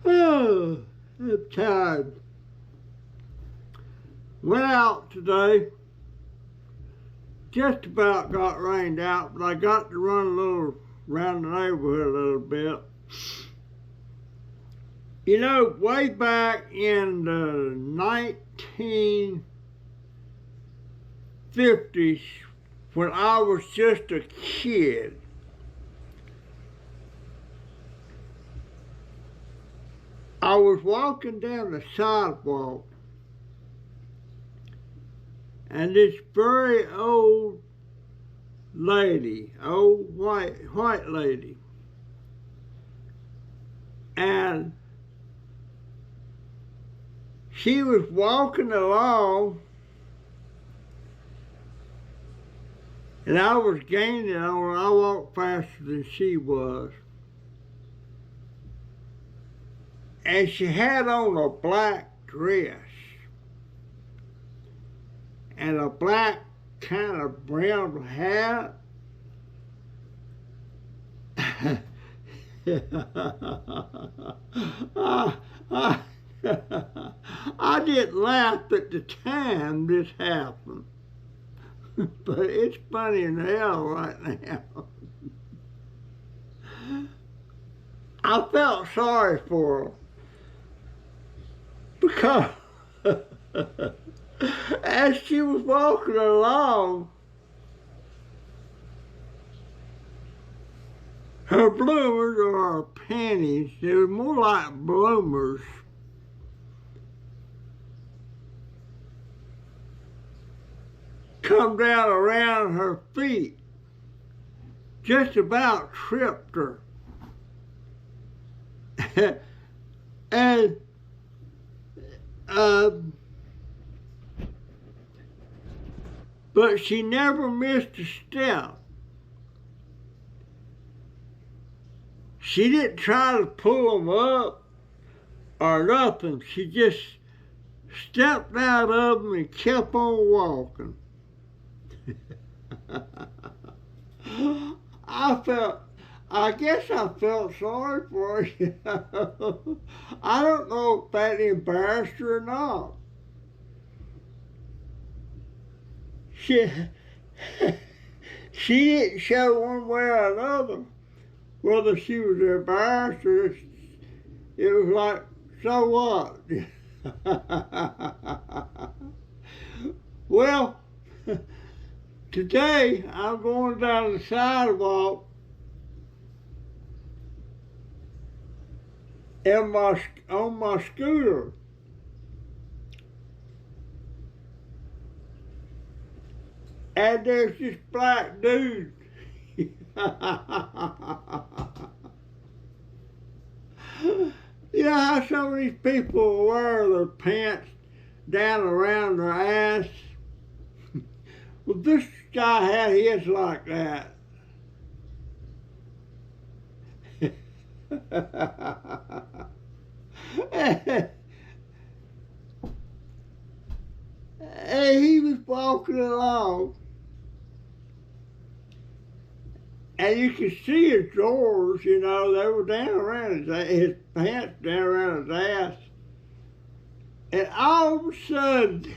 Oh, I'm tired. Went out today. Just about got rained out, but I got to run a little around the neighborhood a little bit. You know, way back in the 1950s, when I was just a kid, I was walking down the sidewalk, and this very old lady, old white lady, and she was walking along, and I was gaining on her. I walked faster than she was. And she had on a black dress and a black kind of brown hat. I didn't laugh at the time this happened, but it's funny in hell right now. I felt sorry for her because as she was walking along, her bloomers or her panties, they were more like bloomers, come down around her feet, just about tripped her. And but she never missed a step. She didn't try to pull them up or nothing. She just stepped out of them and kept on walking. I guess I felt sorry for her. I don't know if that embarrassed her or not. She didn't show one way or another whether she was embarrassed or it was like, so what? Well, today I'm going down the sidewalk on my scooter. And there's this black dude. You know how some of these people wear their pants down around their ass? Well, this guy had his like that. And he was walking along, and you could see his drawers, you know, they were down around his pants down around his ass. And all of a sudden,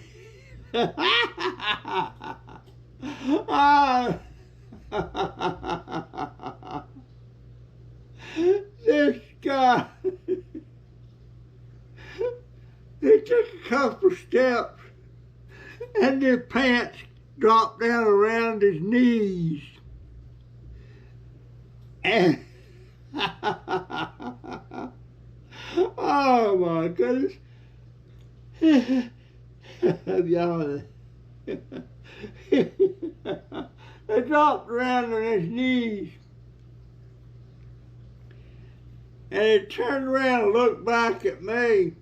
this guy, he took a couple steps, and his pants dropped down around his knees. And oh my goodness. Y'all, they dropped around on his knees. And he turned around and looked back at me.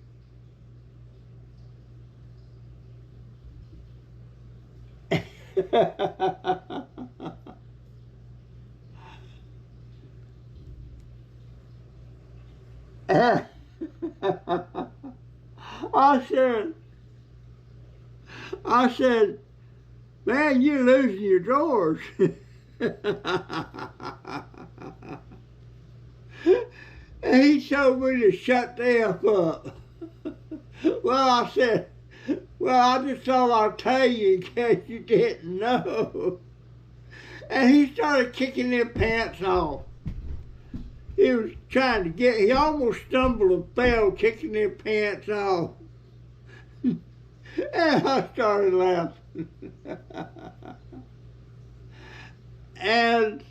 And I said, man, you're losing your drawers. And he told me to shut the F up. Well, I said, well, I just thought I'd tell you in case you didn't know. And he started kicking them pants off. He was trying to he almost stumbled and fell kicking them pants off. And I started laughing. And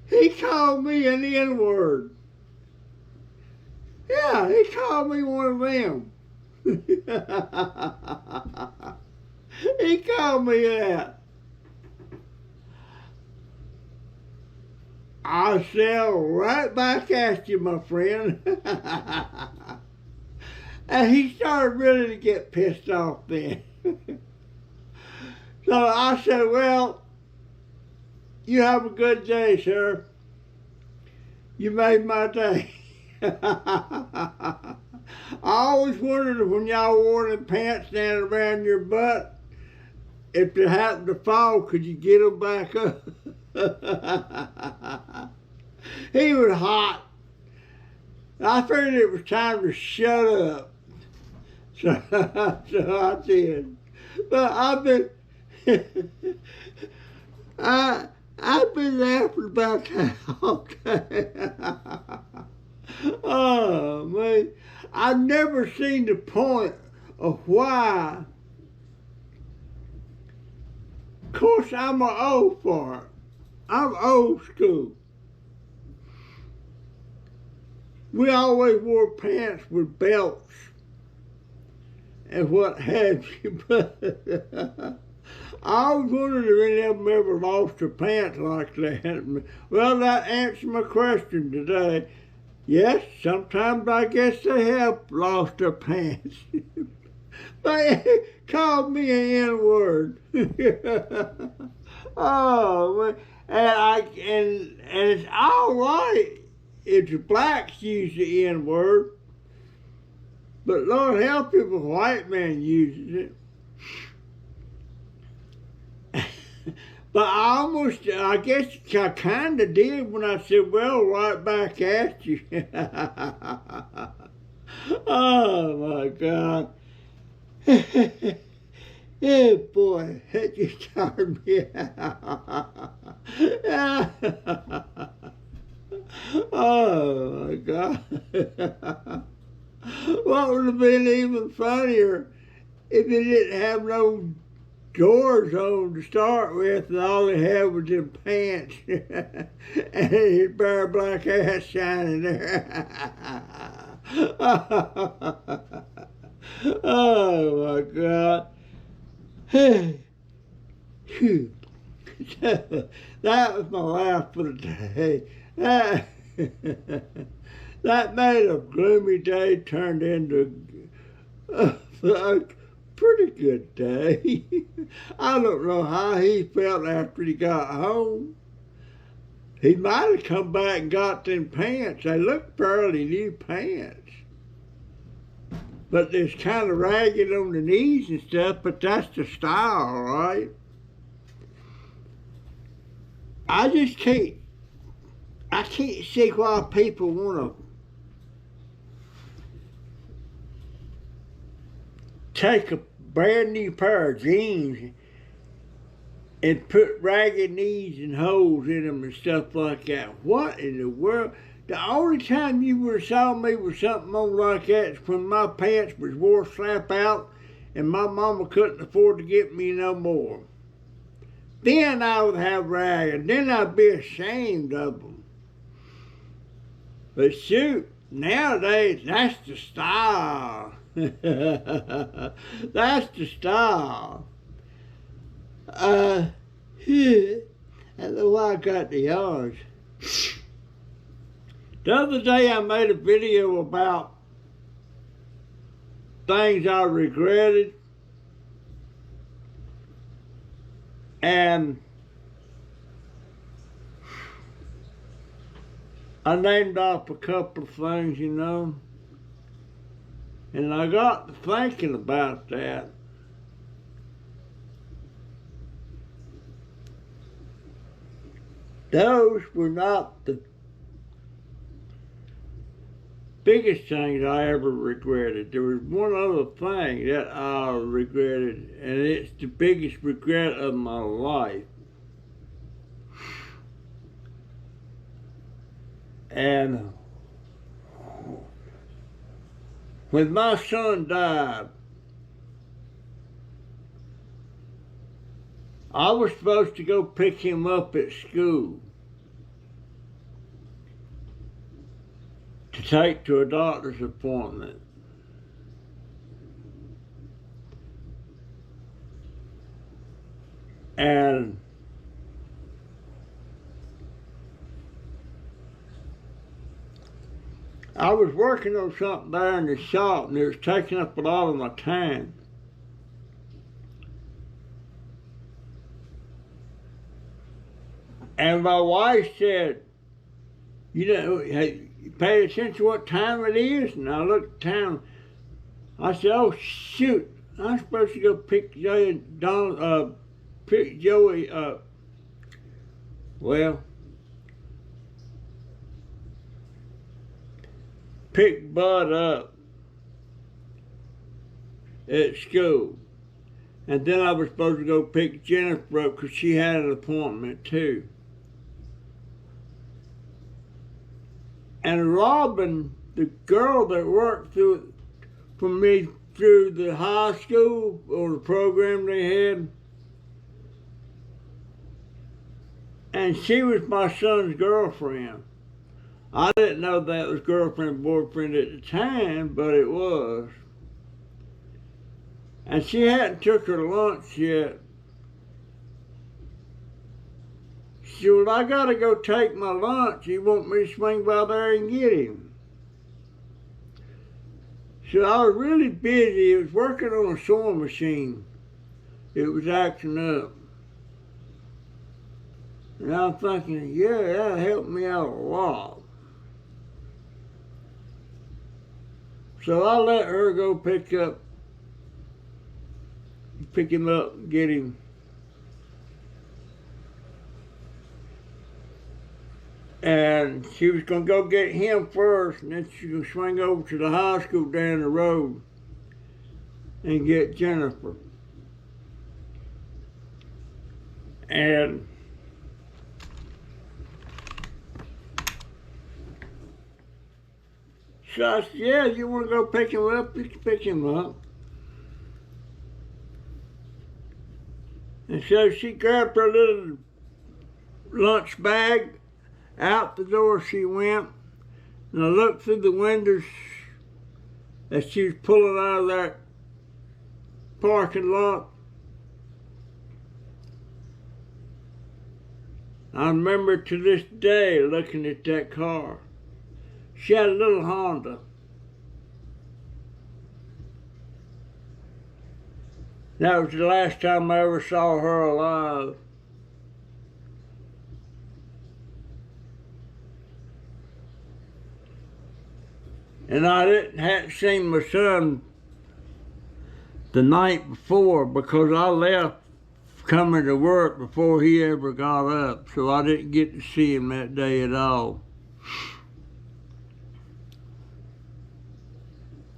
he called me an N-word. Yeah, he called me one of them. He called me that. I said, right back at you, my friend. And he started really to get pissed off then. So I said, well, you have a good day, sir. You made my day. I always wondered when y'all wore them pants down around your butt, if they happened to fall, could you get them back up? He was hot. I figured it was time to shut up. So I did. But I've been I've been laughing about that all day. Oh man, I've never seen the point of why. Of course, I'm an old fart. I'm old school. We always wore pants with belts and what have you, but I always wondered if any of them ever lost their pants like that. Well, that answers my question today. Yes, sometimes I guess they have lost their pants. They called me an N-word. Oh, man. And it's all right if the blacks use the N-word, but Lord help if a white man uses it. But I guess I kind of did when I said, well, right back at you. Oh, my God. Yeah, boy, that just turned me out. Oh, my God. What would have been even funnier if it didn't have no drawers on to start with, and all he had was them pants and his bare black ass shining there. Oh my God. Phew. That was my laugh for the day. That made a gloomy day turned into a pretty good day. I don't know how he felt after he got home. He might have come back and got them pants. They look fairly new pants. But it's kind of ragged on the knees and stuff, but that's the style, right? I can't see why people want to take a brand new pair of jeans and put ragged knees and holes in them and stuff like that. What in the world? The only time you would have saw me with something on like that is when my pants was wore slap out and my mama couldn't afford to get me no more. Then I would have ragged. Then I'd be ashamed of them. But shoot, nowadays that's the style. That's the style. I don't know why I got the yards. The other day I made a video about things I regretted, and I named off a couple of things, you know, and I got to thinking about that. Those were not the biggest things I ever regretted. There was one other thing that I regretted, and it's the biggest regret of my life. And when my son died, I was supposed to go pick him up at school to take to a doctor's appointment. And I was working on something there in the shop, and it was taking up a lot of my time. And my wife said, you know, hey, pay attention to what time it is? And I looked at the time. I said, oh, shoot, I'm supposed to go pick Joey up. Well, pick Bud up at school. And then I was supposed to go pick Jennifer up because she had an appointment too. And Robin, the girl that worked for me through the high school or the program they had, and she was my son's girlfriend. I didn't know that was girlfriend, boyfriend at the time, but it was. And she hadn't took her lunch yet. She said, well, I gotta go take my lunch. You want me to swing by there and get him? So I was really busy. I was working on a sewing machine. It was acting up. And I'm thinking, yeah, that helped me out a lot. So I let her go pick him up and get him. And she was going to go get him first, and then she was going to swing over to the high school down the road and get Jennifer. And so I said, yeah, you want to go pick him up? You can pick him up. And so she grabbed her little lunch bag. Out the door she went, and I looked through the windows as she was pulling out of that parking lot. I remember to this day looking at that car. She had a little Honda. That was the last time I ever saw her alive. And I hadn't seen my son the night before because I left coming to work before he ever got up, so I didn't get to see him that day at all.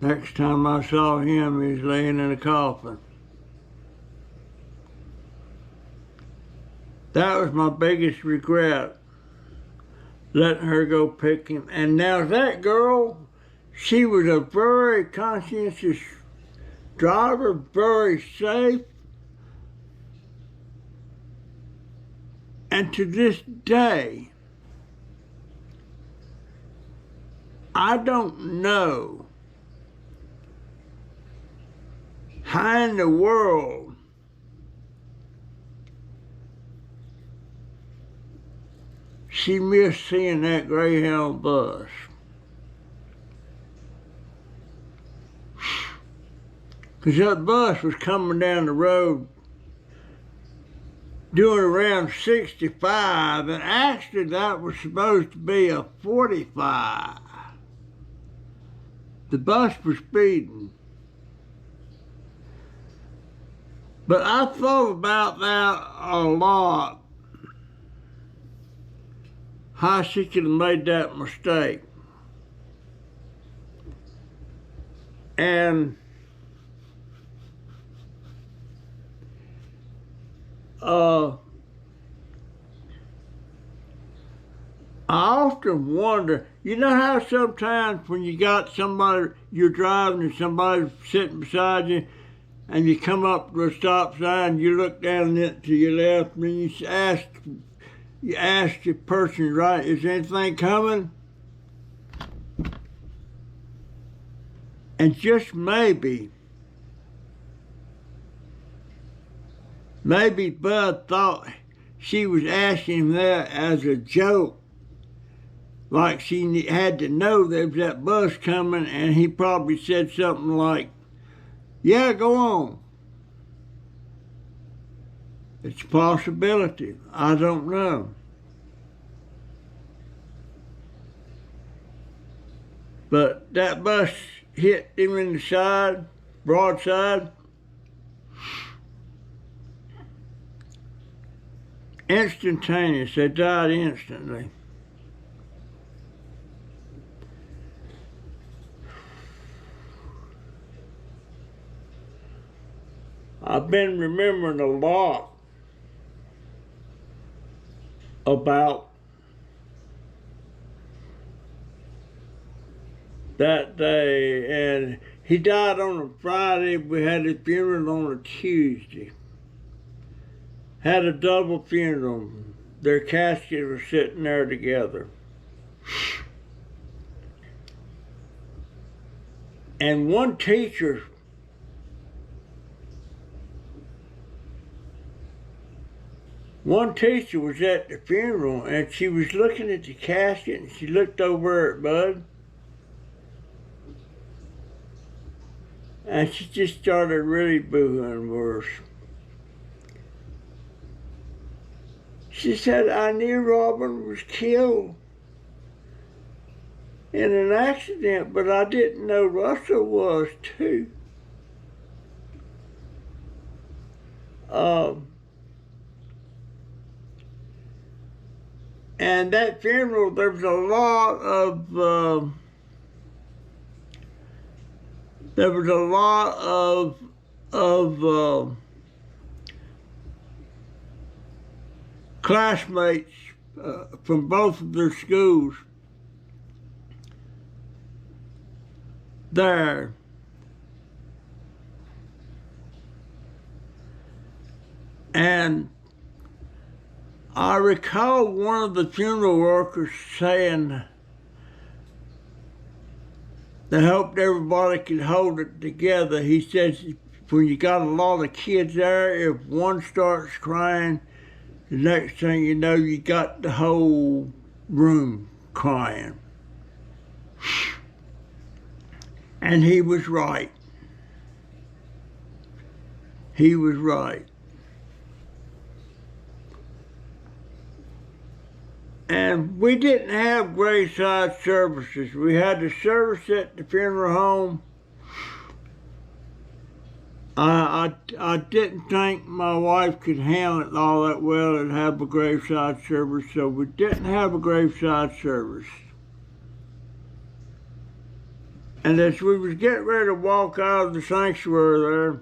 Next time I saw him, he was laying in a coffin. That was my biggest regret, letting her go pick him. And now that girl, she was a very conscientious driver, very safe. And to this day, I don't know how in the world she missed seeing that Greyhound bus. Because that bus was coming down the road doing around 65, and actually that was supposed to be a 45. The bus was speeding. But I thought about that a lot, how she could have made that mistake. And I often wonder, you know how sometimes when you got somebody, you're driving and somebody's sitting beside you, and you come up to a stop sign, you look down it to your left, and you ask the person, right, is anything coming? And just maybe Bud thought she was asking him that as a joke, like she had to know there was that bus coming, and he probably said something like, yeah, go on. It's a possibility. I don't know. But that bus hit him in the side, broadside. Instantaneous. They died instantly. I've been remembering a lot about that day, and he died on a Friday. We had his funeral on a Tuesday. Had a double funeral. Their caskets were sitting there together. And one teacher was at the funeral, and she was looking at the casket, and she looked over at Bud, and she just started really boohooing worse. She said, I knew Robin was killed in an accident, but I didn't know Russell was too. And that funeral, there was a lot of classmates from both of their schools there. And I recall one of the funeral workers saying they hoped everybody could hold it together. He says when you got a lot of kids there, if one starts crying, the next thing you know, you got the whole room crying. And he was right. He was right. And we didn't have graveside services. We had the service at the funeral home. I didn't think my wife could handle it all that well and have a graveside service, so we didn't have a graveside service. And as we was getting ready to walk out of the sanctuary there,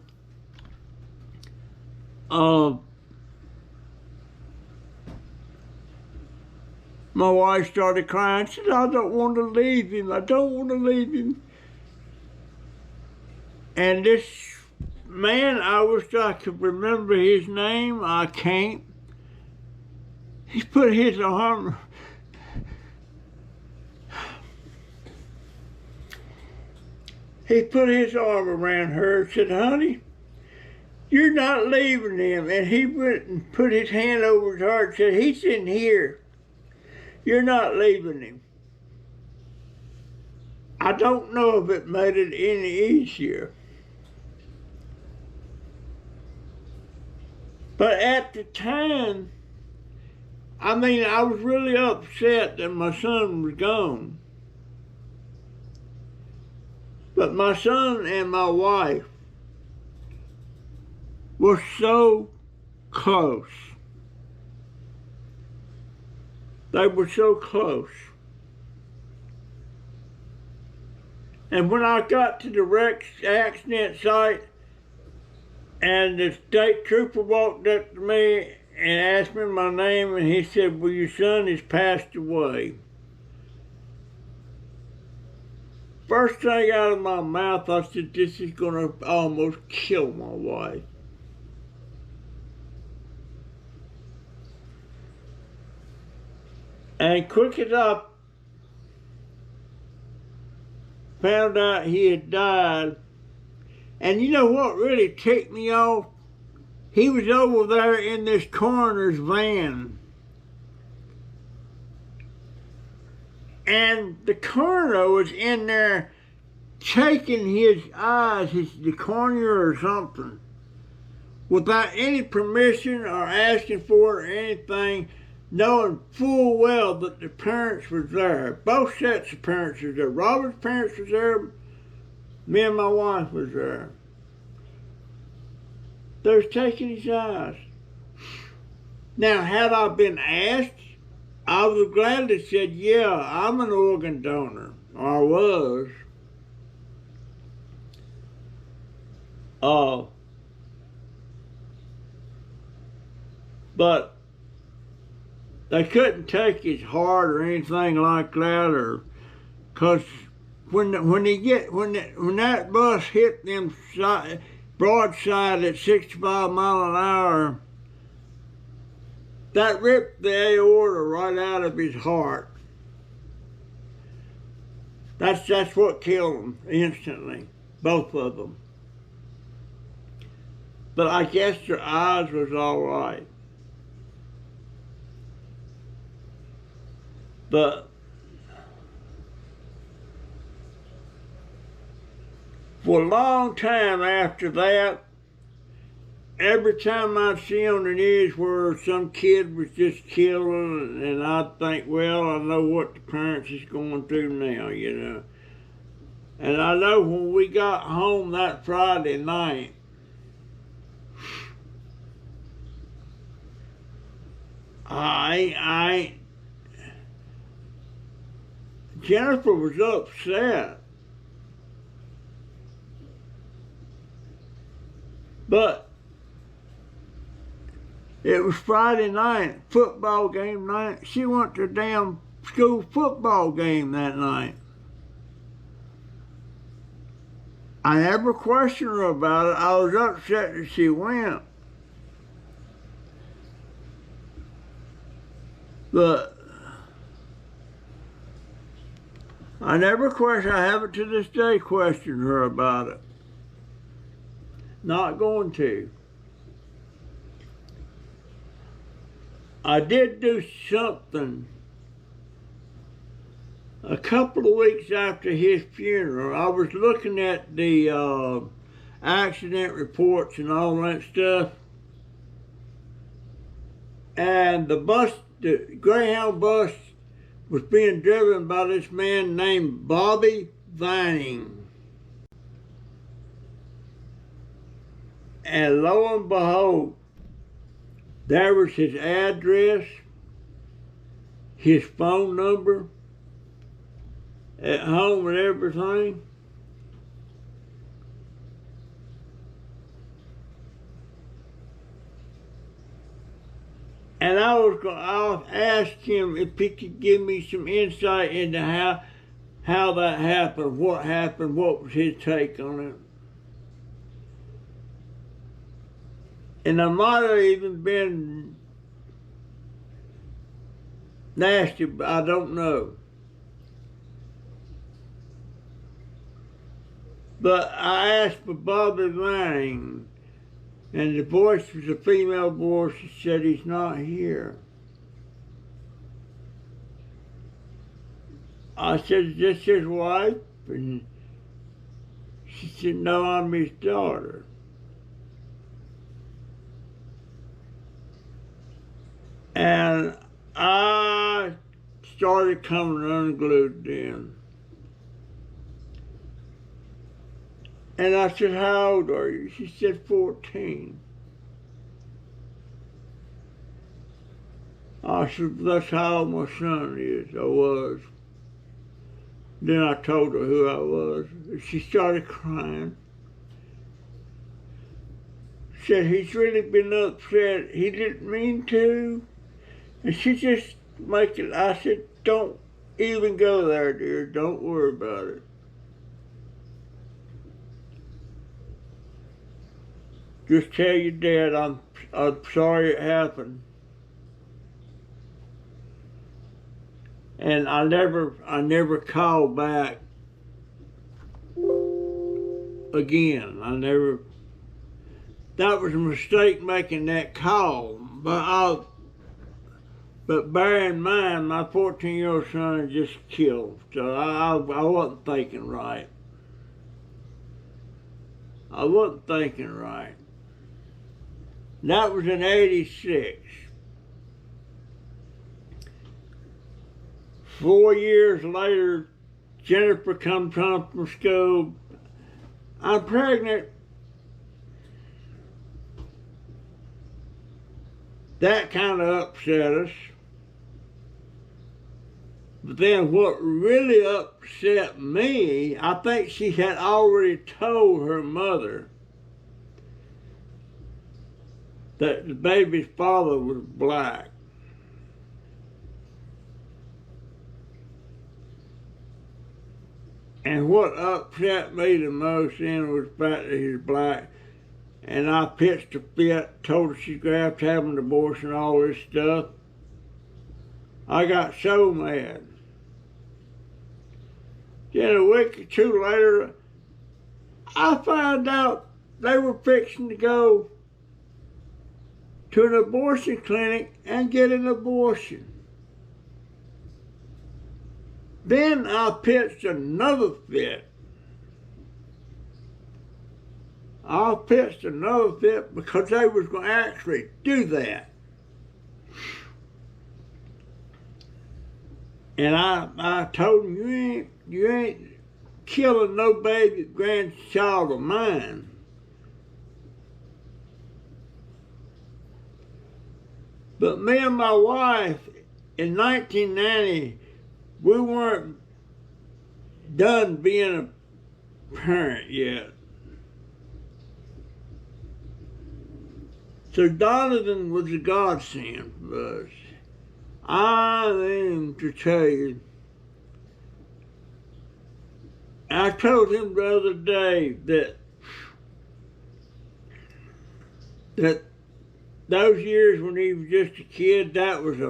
my wife started crying. She said, I don't want to leave him. I don't want to leave him. And this man, I wish I could remember his name. I can't. He put his arm around her and said, honey, you're not leaving him. And he went and put his hand over his heart and said, he's in here. You're not leaving him. I don't know if it made it any easier. But at the time, I mean, I was really upset that my son was gone. But my son and my wife were so close. They were so close. And when I got to the accident site, and the state trooper walked up to me and asked me my name, and he said, well, your son has passed away. First thing out of my mouth, I said, this is going to almost kill my wife. And quick as I found out he had died, and you know what really ticked me off? He was over there in this coroner's van. And the coroner was in there taking his eyes, the cornea or something, without any permission or asking for it or anything, knowing full well that the parents was there. Both sets of parents was there. Robert's parents was there. Me and my wife was there. They was taking his eyes. Now, had I been asked, I would have gladly said, yeah, I'm an organ donor, or I was. But they couldn't take his heart or anything like that, or because when that bus hit them broadside at 65 miles an hour, that ripped the aorta right out of his heart. That's what killed them instantly, both of them. But I guess their eyes was all right. But for a long time after that, every time I'd see on the news where some kid was just killed, and I'd think, well, I know what the parents is going through now, you know. And I know when we got home that Friday night, Jennifer was upset. But it was Friday night, football game night. She went to a damn school football game that night. I never questioned her about it. I was upset that she went. But I never questioned, I haven't to this day questioned her about it. Not going to. I did do something a couple of weeks after his funeral. I was looking at the accident reports and all that stuff. And the Greyhound bus was being driven by this man named Bobby Vining. And lo and behold, there was his address, his phone number, at home and everything. And I asked him if he could give me some insight into how that happened, what was his take on it. And I might have even been nasty, but I don't know. But I asked for Bobby Vining, and the voice was a female voice that said he's not here. I said, is this his wife? And she said, no, I'm his daughter. And I started coming unglued then. And I said, how old are you? She said, 14. I said, that's how old my son is. I was. Then I told her who I was. She started crying. Said, he's really been upset. He didn't mean to. And she just making, I said, don't even go there, dear. Don't worry about it. Just tell your dad I'm sorry it happened. And I never called back again. That was a mistake making that call. But bear in mind, my 14-year-old son had just killed, so I wasn't thinking right. I wasn't thinking right. That was in '86. 4 years later, Jennifer comes home from school. I'm pregnant. That kind of upset us. But then what really upset me, I think she had already told her mother that the baby's father was black. And what upset me the most then was the fact that he was black. And I pitched a fit, told her she's going to have to have an abortion, all this stuff. I got so mad. Then a week or two later, I found out they were fixing to go to an abortion clinic and get an abortion. Then I pitched another fit. I pitched another fit because they was going to actually do that. And I told them, you ain't killing no baby grandchild of mine. But me and my wife, in 1990, we weren't done being a parent yet. So Donovan was a godsend for us. I am to tell you, I told him the other day that those years when he was just a kid, that was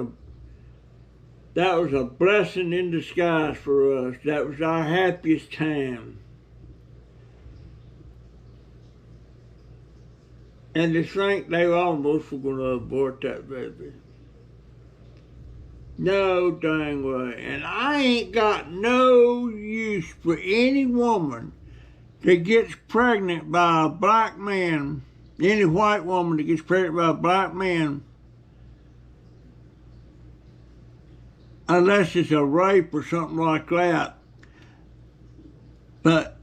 a blessing in disguise for us. That was our happiest time. And to think they almost were going to abort that baby. No dang way. And I ain't got no use for any woman that gets pregnant by a black man, any white woman that gets pregnant by a black man, unless it's a rape or something like that. But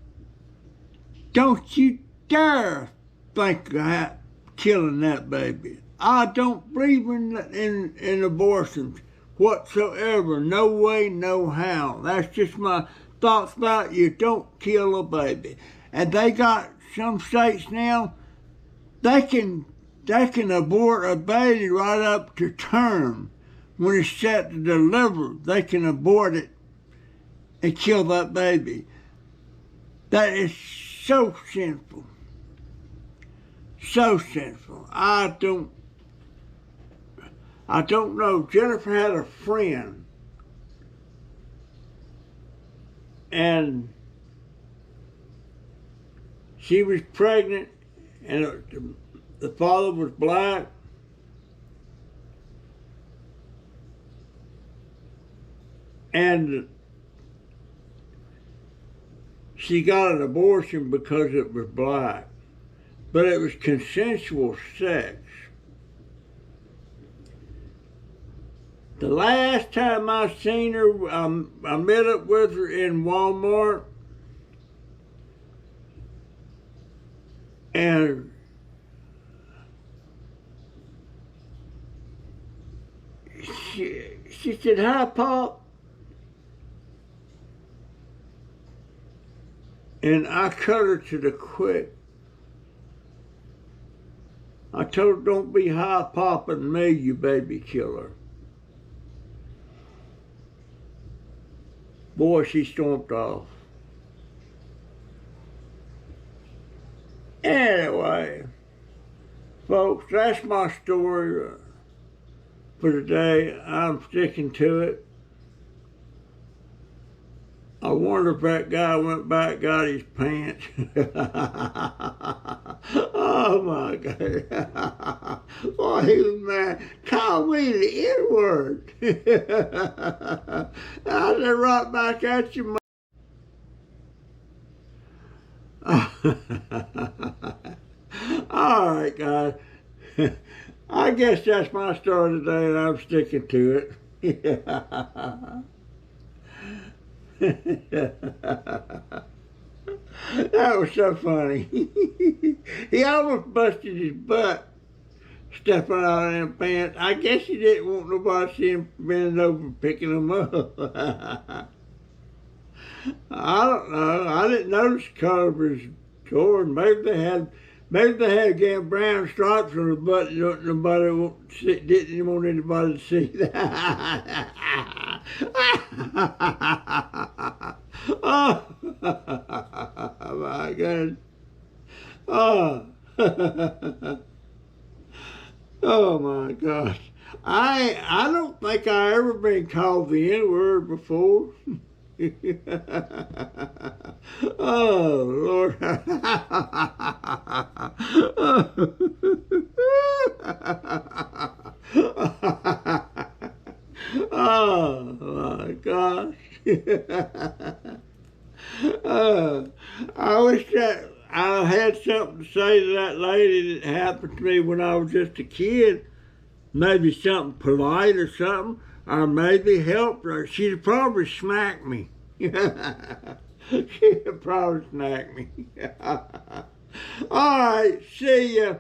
don't you dare think of killing that baby. I don't believe in abortions whatsoever. No way, no how. That's just my thoughts about you. Don't kill a baby. And they got some states now, they can abort a baby right up to term. When it's set to deliver, they can abort it and kill that baby. That is so sinful. So sinful. I don't know. Jennifer had a friend, and she was pregnant, and the father was black. And she got an abortion because it was black. But it was consensual sex. The last time I seen her, I met up with her in Walmart, and she said, "Hi, Pop," and I cut her to the quick. I told her, "Don't be high popping me, you baby killer." Boy, she stormed off. Anyway, folks, that's my story for today. I'm sticking to it. I wonder if that guy went back and got his pants. Oh my God. Boy, he was mad. Called me the N-word. I said, right back at you, man. All right, guys. I guess that's my story today, and I'm sticking to it. That was so funny. He almost busted his butt stepping out of them pants. I guess he didn't want nobody to see him bending over picking them up. I don't know. I didn't notice the color of his Jordan. Maybe they had damn brown stripes on the butt. Nobody didn't want anybody to see that. Oh my God. Oh. Oh my gosh. I don't think I ever been called the N-word before. Oh Lord. Oh my gosh. I wish that I had something to say to that lady that happened to me when I was just a kid. Maybe something polite or something, or maybe help her. She'd probably smack me. She'd probably smack me. All right, see ya.